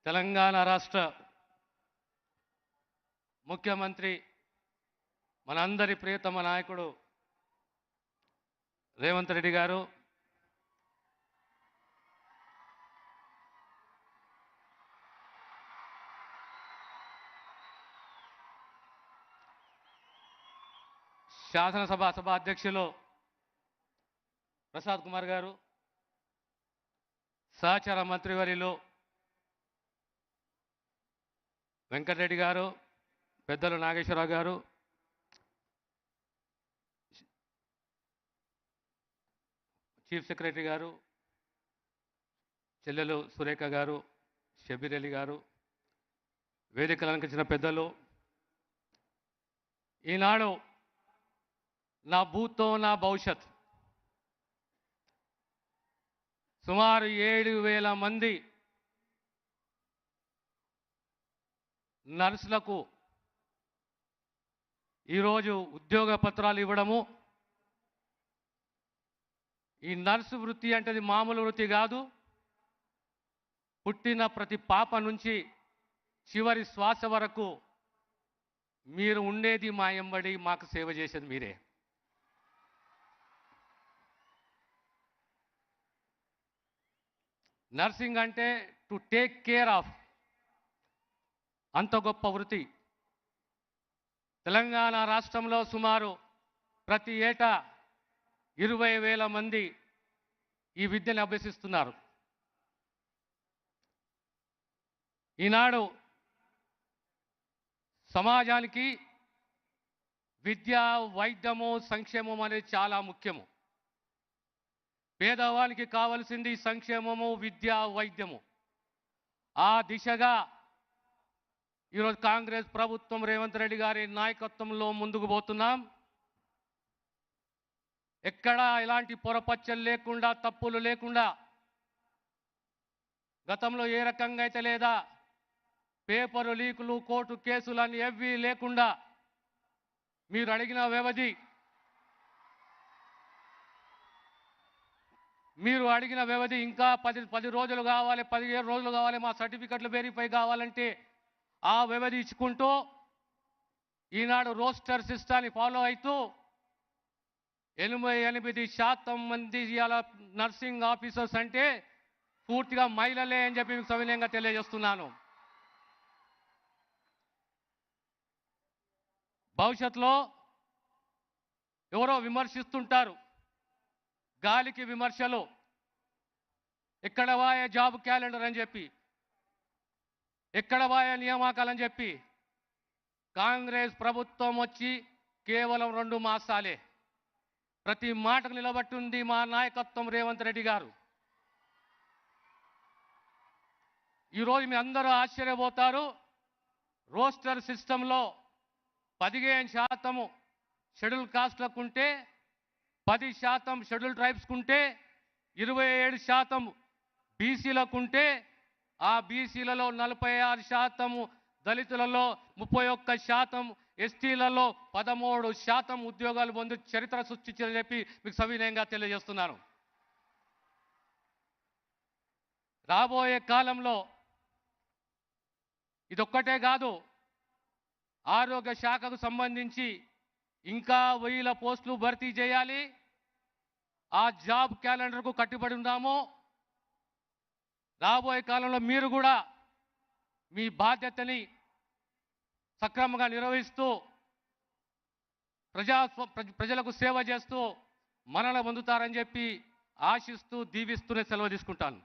తెలంగాణ రాష్ట్ర ముఖ్యమంత్రి మనందరి ప్రియతమ నాయకుడు రేవంత్ రెడ్డి గారు శాసనసభ అధ్యక్షులు ప్రసాద్ కుమార్ గారు, సహచార మంత్రివర్యులు వెంకటరెడ్డి గారు, పెద్దలు నాగేశ్వరరావు గారు, చీఫ్ సెక్రటరీ గారు, చెల్లెలు సురేఖ గారు, షబీర్ అలీ గారు, వేదికలు అలంకరించిన పెద్దలు, ఈనాడు నా భూతో నా భవిష్యత్ సుమారు 7,000 మంది నర్సులకు ఈరోజు ఉద్యోగ పత్రాలు ఇవ్వడము. ఈ నర్సు వృత్తి అంటే మామూలు వృత్తి కాదు. పుట్టిన ప్రతి పాప నుంచి చివరి శ్వాస వరకు మీరు ఉండేది మా ఎంబడి, మాకు సేవ చేసేది మీరే. నర్సింగ్ అంటే టు టేక్ కేర్ ఆఫ్, అంత గొప్ప వృత్తి. తెలంగాణ రాష్ట్రంలో సుమారు ప్రతి ఏటా 20,000 మంది ఈ విద్యను అభ్యసిస్తున్నారు. ఈనాడు సమాజానికి విద్య, వైద్యము, సంక్షేమం అనేది చాలా ముఖ్యము. పేదవానికి కావలసింది సంక్షేమము, విద్య, వైద్యము. ఆ దిశగా ఈరోజు కాంగ్రెస్ ప్రభుత్వం రేవంత్ రెడ్డి గారి నాయకత్వంలో ముందుకు పోతున్నాం. ఎక్కడా ఎలాంటి పొరపచ్చలు లేకుండా, తప్పులు లేకుండా, గతంలో ఏ రకంగా అయితే లేదా పేపరు లీకులు, కోర్టు కేసులు అని ఏవీ లేకుండా మీరు అడిగిన వ్యవధి, ఇంకా 10 రోజులు కావాలి, 15 రోజులు కావాలి, మా సర్టిఫికెట్లు వెరిఫై కావాలంటే ఆ వ్యవధి ఇచ్చుకుంటూ ఈనాడు రోస్టర్ సిస్టాన్ని ఫాలో అవుతూ 88% మంది ఇవాళ నర్సింగ్ ఆఫీసర్స్ అంటే పూర్తిగా మహిళలే అని చెప్పి మీకు సవినయంగా తెలియజేస్తున్నాను. భవిష్యత్తులో ఎవరో విమర్శిస్తుంటారు, గాలికి విమర్శలు, ఎక్కడ వాయ జాబ్ క్యాలెండర్ అని చెప్పి, ఎక్కడ వాయ నియామకాలని చెప్పి. కాంగ్రెస్ ప్రభుత్వం వచ్చి కేవలం 2 మాసాలే. ప్రతి మాటకు నిలబట్టుంది మా నాయకత్వం రేవంత్ రెడ్డి గారు. ఈరోజు మీ అందరూ ఆశ్చర్యపోతారు. రోస్టర్ సిస్టంలో 15% షెడ్యూల్ కాస్ట్లకు ఉంటే, 10% షెడ్యూల్ ట్రైబ్స్కు ఉంటే, 27% బీసీలకు ఉంటే, ఆ బీసీలలో 46%, దళితులలో 31%, ఎస్టీలలో 13% ఉద్యోగాలు పొంది చరిత్ర సృష్టించారని చెప్పి మీకు సవినయంగా తెలియజేస్తున్నాను. రాబోయే కాలంలో ఇదొక్కటే కాదు, ఆరోగ్య శాఖకు సంబంధించి ఇంకా 1000 పోస్టులు భర్తీ చేయాలి. ఆ జాబ్ క్యాలెండర్కు కట్టుబడి ఉన్నాము. రాబోయే కాలంలో మీరు కూడా మీ బాధ్యతని సక్రమంగా నిర్వహిస్తూ ప్రజలకు సేవ చేస్తూ మన్నన పొందుతారని చెప్పి ఆశిస్తూ, దీవిస్తూనే సెలవు తీసుకుంటాను.